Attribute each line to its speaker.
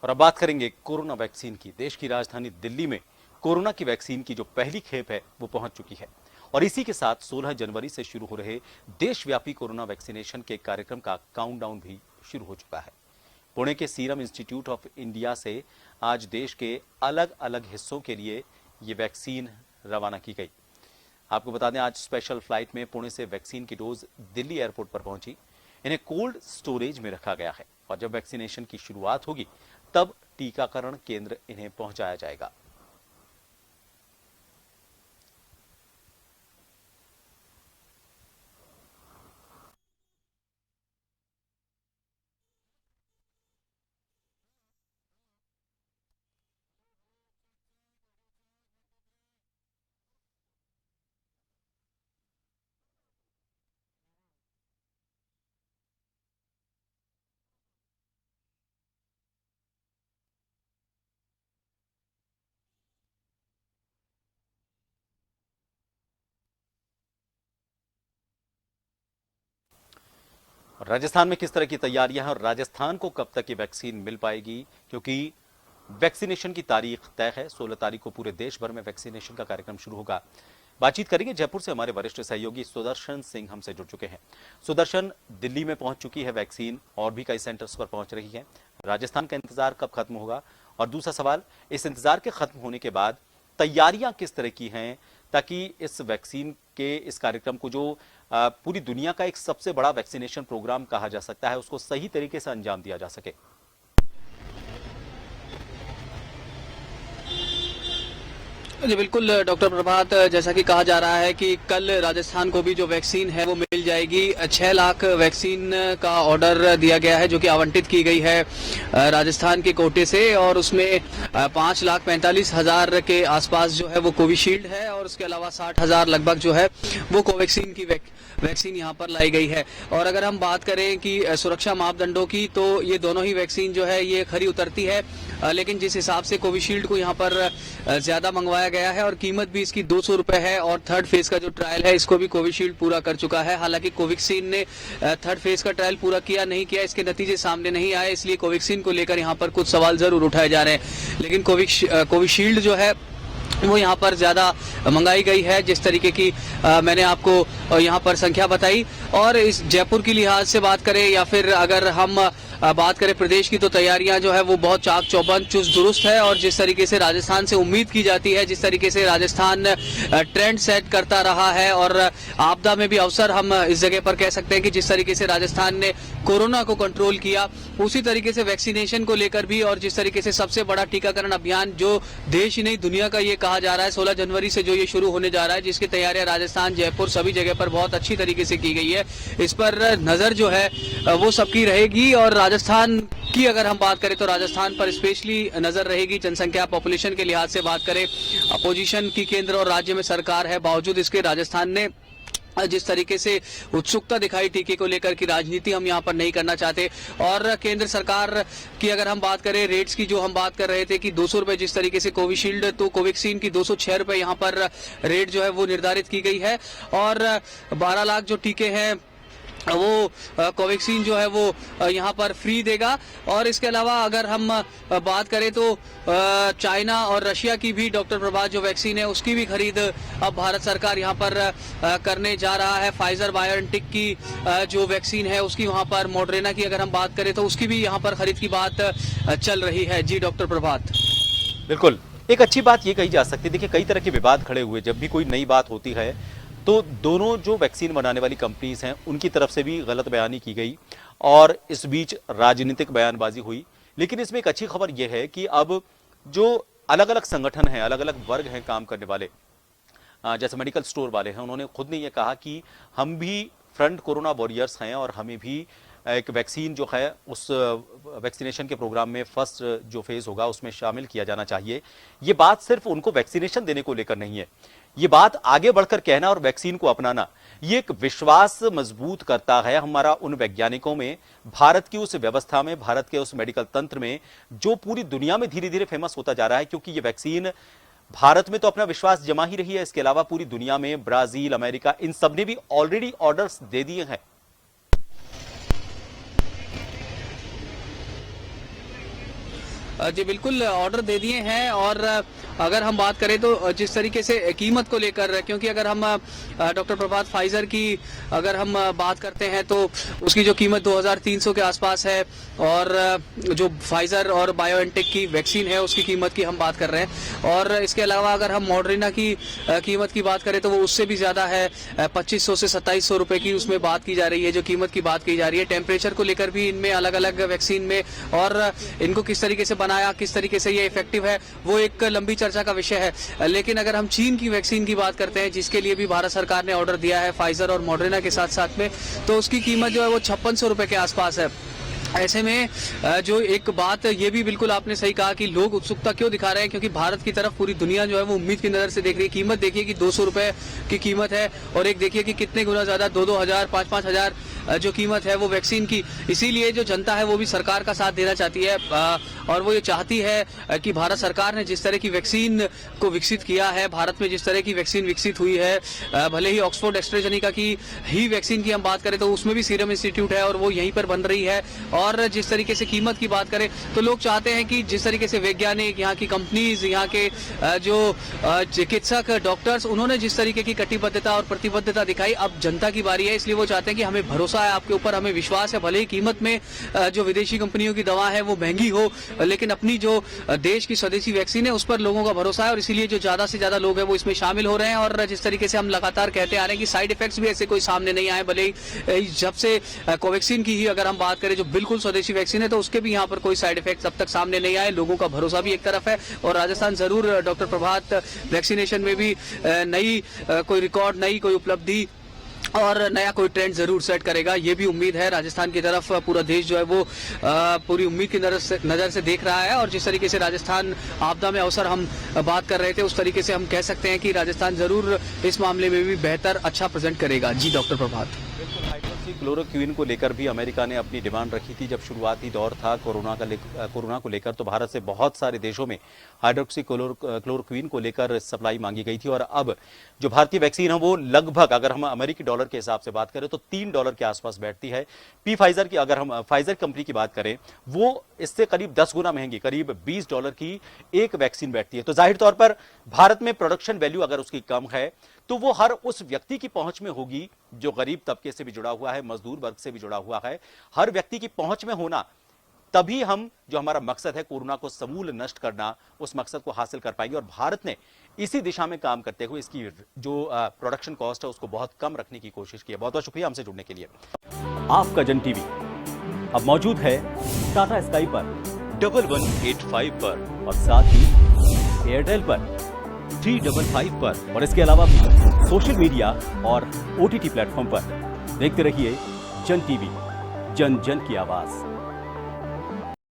Speaker 1: और अब बात करेंगे कोरोना वैक्सीन की। देश की राजधानी दिल्ली में कोरोना की वैक्सीन की जो पहली खेप है वो पहुंच चुकी है और इसी के साथ 16 जनवरी से शुरू हो रहे देशव्यापी कोरोना वैक्सीनेशन के कार्यक्रम का काउंटडाउन भी शुरू हो चुका है। पुणे के सीरम इंस्टीट्यूट ऑफ इंडिया से आज देश के अलग अलग हिस्सों के लिए ये वैक्सीन रवाना की गई। आपको बता दें, आज स्पेशल फ्लाइट में पुणे से वैक्सीन की डोज दिल्ली एयरपोर्ट पर पहुंची। इन्हें कोल्ड स्टोरेज में रखा गया है और जब वैक्सीनेशन की शुरुआत होगी तब टीकाकरण केंद्र इन्हें पहुंचाया जाएगा। राजस्थान में किस तरह की तैयारियां हैं और राजस्थान को कब तक ये वैक्सीन मिल पाएगी, क्योंकि वैक्सीनेशन की तारीख तय है। 16 तारीख को पूरे देश भर में वैक्सीनेशन का कार्यक्रम शुरू होगा। बातचीत करेंगे जयपुर से हमारे वरिष्ठ सहयोगी सुदर्शन सिंह हमसे जुड़ चुके हैं। सुदर्शन, दिल्ली में पहुंच चुकी है वैक्सीन और भी कई सेंटर्स पर पहुंच रही है। राजस्थान का इंतजार कब खत्म होगा? और दूसरा सवाल, इस इंतजार के खत्म होने के बाद तैयारियां किस तरह की हैं ताकि इस वैक्सीन के इस कार्यक्रम को, जो पूरी दुनिया का एक सबसे बड़ा वैक्सीनेशन प्रोग्राम कहा जा सकता है, उसको सही तरीके से अंजाम दिया जा सके?
Speaker 2: जी बिल्कुल डॉक्टर प्रभात, जैसा कि कहा जा रहा है कि कल राजस्थान को भी जो वैक्सीन है वो मिल जाएगी। 6 लाख वैक्सीन का ऑर्डर दिया गया है जो कि आवंटित की गई है राजस्थान के कोटे से, और उसमें 5,45,000 के आसपास जो है वो कोविशील्ड है और उसके अलावा 60,000 लगभग जो है वो कोवैक्सीन की वैक्सीन यहाँ पर लाई गई है। और अगर हम बात करें कि सुरक्षा मापदंडों की, तो ये दोनों ही वैक्सीन जो है ये खरी उतरती है, लेकिन जिस हिसाब से कोविशील्ड को यहाँ पर ज्यादा मंगवाया गया है और कीमत भी इसकी 200 रुपए है, और थर्ड फेज का जो ट्रायल है इसको भी कोविशील्ड पूरा कर चुका है। हालांकि कोवैक्सीन ने थर्ड फेज का ट्रायल पूरा किया नहीं किया, इसके नतीजे सामने नहीं आए, इसलिए कोवैक्सीन को लेकर यहाँ पर कुछ सवाल जरूर उठाए जा रहे हैं। लेकिन कोविशील्ड जो है वो यहाँ पर ज्यादा मंगाई गई है, जिस तरीके की मैंने आपको यहाँ पर संख्या बताई। और इस जयपुर की लिहाज से बात करें या फिर अगर हम बात करें प्रदेश की, तो तैयारियां जो है वो बहुत चाक चौबंद चुस्त दुरुस्त है। और जिस तरीके से राजस्थान से उम्मीद की जाती है, जिस तरीके से राजस्थान ट्रेंड सेट करता रहा है और आपदा में भी अवसर, हम इस जगह पर कह सकते हैं कि जिस तरीके से राजस्थान ने कोरोना को कंट्रोल किया, उसी तरीके से वैक्सीनेशन को लेकर भी, और जिस तरीके से सबसे बड़ा टीकाकरण अभियान जो देश ही नहीं दुनिया का ये कहा जा रहा है 16 जनवरी से जो ये शुरू होने जा रहा है, जिसकी तैयारियां राजस्थान, जयपुर सभी जगह पर बहुत अच्छी तरीके से की गई है। इस पर नजर जो है वो सबकी रहेगी। और राजस्थान की अगर हम बात करें तो राजस्थान पर स्पेशली नजर रहेगी। जनसंख्या, पॉपुलेशन के लिहाज से बात करें, अपोजिशन की केंद्र और राज्य में सरकार है, बावजूद इसके राजस्थान ने जिस तरीके से उत्सुकता दिखाई टीके को लेकर की राजनीति हम यहाँ पर नहीं करना चाहते। और केंद्र सरकार की अगर हम बात करें, रेट्स की जो हम बात कर रहे थे कि 200 रुपए जिस तरीके से कोविशील्ड, तो कोवैक्सीन की 206 रुपए यहाँ पर रेट जो है वो निर्धारित की गई है। और 12 लाख जो टीके हैं वो कोवैक्सीन जो है वो यहाँ पर फ्री देगा। और इसके अलावा अगर हम बात करें तो चाइना और रशिया की भी डॉक्टर प्रभात जो वैक्सीन है उसकी भी खरीद अब भारत सरकार यहाँ पर करने जा रहा है। फाइजर बायोएनटेक की जो वैक्सीन है उसकी, वहाँ पर मॉडर्ना की अगर हम बात करें तो उसकी भी यहाँ पर खरीद की बात चल रही है। जी डॉक्टर प्रभात।
Speaker 1: बिल्कुल, एक अच्छी बात ये कही जा सकती है। देखिए, कई तरह के विवाद खड़े हुए, जब भी कोई नई बात होती है तो दोनों जो वैक्सीन बनाने वाली कंपनीज हैं उनकी तरफ से भी गलत बयानी की गई और इस बीच राजनीतिक बयानबाजी हुई। लेकिन इसमें एक अच्छी खबर यह है कि अब जो अलग अलग संगठन हैं, अलग अलग वर्ग हैं काम करने वाले, जैसे मेडिकल स्टोर वाले हैं, उन्होंने खुद ने यह कहा कि हम भी फ्रंट कोरोना वॉरियर्स हैं और हमें भी एक वैक्सीन जो है उस वैक्सीनेशन के प्रोग्राम में फर्स्ट जो फेज होगा उसमें शामिल किया जाना चाहिए। ये बात सिर्फ उनको वैक्सीनेशन देने को लेकर नहीं है, ये बात आगे बढ़कर कहना और वैक्सीन को अपनाना, ये एक विश्वास मजबूत करता है हमारा उन वैज्ञानिकों में, भारत की उस व्यवस्था में, भारत के उस मेडिकल तंत्र में जो पूरी दुनिया में धीरे धीरे फेमस होता जा रहा है। क्योंकि ये वैक्सीन भारत में तो अपना विश्वास जमा ही रही है, इसके अलावा पूरी दुनिया में ब्राजील, अमेरिका, इन सब ने भी ऑलरेडी ऑर्डर्स दे दिए हैं।
Speaker 2: जी बिल्कुल ऑर्डर दे दिए हैं। और अगर हम बात करें तो जिस तरीके से कीमत को लेकर, क्योंकि अगर हम डॉक्टर प्रभात फाइजर की अगर हम बात करते हैं तो उसकी जो कीमत 2300 के आसपास है, और जो फाइजर और बायोएनटेक की वैक्सीन है उसकी कीमत की हम बात कर रहे हैं। और इसके अलावा अगर हम मॉडर्ना की कीमत की बात करें तो वो उससे भी ज्यादा है, 2500 से 2700 रुपए की उसमें बात की जा रही है, जो कीमत की बात की जा रही है। टेम्परेचर को लेकर भी इनमें अलग अलग वैक्सीन में, और इनको किस तरीके से बनाया, किस तरीके से ये इफेक्टिव है, वो एक लंबी चर्चा का विषय है। लेकिन अगर हम चीन की वैक्सीन की बात करते हैं, जिसके लिए भी भारत सरकार ने ऑर्डर दिया है फाइजर और मॉडर्ना के साथ साथ में, तो उसकी कीमत जो है वो 5600 रुपए के आसपास है। ऐसे में जो एक बात ये भी बिल्कुल आपने सही कहा कि लोग उत्सुकता क्यों दिखा रहे हैं, क्योंकि भारत की तरफ पूरी दुनिया जो है वो उम्मीद की नजर से देख रही है। कीमत देखिए कि 200 रुपए की कीमत है, और एक देखिए कि कितने गुना ज्यादा 2-2 हजार 5-5 हजार जो कीमत है वो वैक्सीन की। इसीलिए जो जनता है वो भी सरकार का साथ देना चाहती है, और वो ये चाहती है कि भारत सरकार ने जिस तरह की वैक्सीन को विकसित किया है, भारत में जिस तरह की वैक्सीन विकसित हुई है, भले ही ऑक्सफोर्ड एस्ट्राजेनेका की ही वैक्सीन की हम बात करें तो उसमें भी सीरम इंस्टीट्यूट है और वो यहीं पर बन रही है। और जिस तरीके से कीमत की बात करें तो लोग चाहते हैं कि जिस तरीके से वैज्ञानिक, यहाँ की कंपनीज, यहाँ के जो चिकित्सक, डॉक्टर्स, उन्होंने जिस तरीके की कटिबद्धता और प्रतिबद्धता दिखाई, अब जनता की बारी है। इसलिए वो चाहते हैं कि हमें भरोसा है आपके ऊपर, हमें विश्वास है, भले ही कीमत में जो विदेशी कंपनियों की दवा है वो महंगी हो, लेकिन अपनी जो देश की स्वदेशी वैक्सीन है उस पर लोगों का भरोसा है, और इसीलिए जो ज्यादा से ज्यादा लोग हैं वो इसमें शामिल हो रहे हैं। और जिस तरीके से हम लगातार कहते आ रहे हैं कि साइड इफेक्ट्स भी ऐसे कोई सामने नहीं आए, भले ही जब से कोवैक्सीन की ही अगर हम बात करें जो बिल्कुल स्वदेशी वैक्सीन है, तो उसके भी यहाँ पर कोई साइड इफेक्ट्स अब तक सामने नहीं आए। लोगों का भरोसा भी एक तरफ है, और राजस्थान जरूर डॉक्टर प्रभात वैक्सीनेशन में भी नई कोई रिकॉर्ड, नई कोई उपलब्धि और नया कोई ट्रेंड जरूर सेट करेगा, ये भी उम्मीद है। राजस्थान की तरफ पूरा देश जो है वो पूरी उम्मीद की नजर से देख रहा है, और जिस तरीके से राजस्थान आपदा में अवसर हम बात कर रहे थे, उस तरीके से हम कह सकते हैं कि राजस्थान जरूर इस मामले में भी बेहतर, अच्छा प्रेजेंट करेगा। जी डॉक्टर प्रभात।
Speaker 1: क्लोरोक्विन को लेकर भी अमेरिका ने अपनी डिमांड रखी थी। जब शुरुआती दौर था कोरोना को लेकर, तो भारत से बहुत सारे देशों में हाइड्रोक्सी क्लोरोक्विन को लेकर सप्लाई मांगी गई थी। और अब जो भारतीय वैक्सीन है वो लगभग, अगर हम अमेरिकी डॉलर के हिसाब से बात करें तो $3 के आसपास बैठती है। फाइजर की, अगर हम फाइजर कंपनी की बात करें, वो इससे करीब 10 गुना महंगी, करीब $20 की एक वैक्सीन बैठती है। तो जाहिर तौर पर भारत में प्रोडक्शन वैल्यू अगर उसकी कम है तो वो हर उस व्यक्ति की पहुंच में होगी जो गरीब तबके से भी जुड़ा हुआ है, मजदूर वर्ग से भी जुड़ा हुआ है। हर व्यक्ति की पहुंच में होना, तभी हम जो हमारा मकसद है कोरोना को समूल नष्ट करना, उस मकसद को हासिल कर पाएंगे। और भारत ने इसी दिशा में काम करते हुए इसकी जो प्रोडक्शन कॉस्ट है उसको बहुत कम रखने की कोशिश की है। बहुत बहुत शुक्रिया हमसे जुड़ने के लिए। आपका जन टीवी अब मौजूद है टाटा स्काई पर 1185 पर, और साथ ही एयरटेल पर 355 पर, और इसके अलावा भी सोशल मीडिया और OTT प्लेटफॉर्म पर। देखते रहिए जन टीवी, जन जन की आवाज।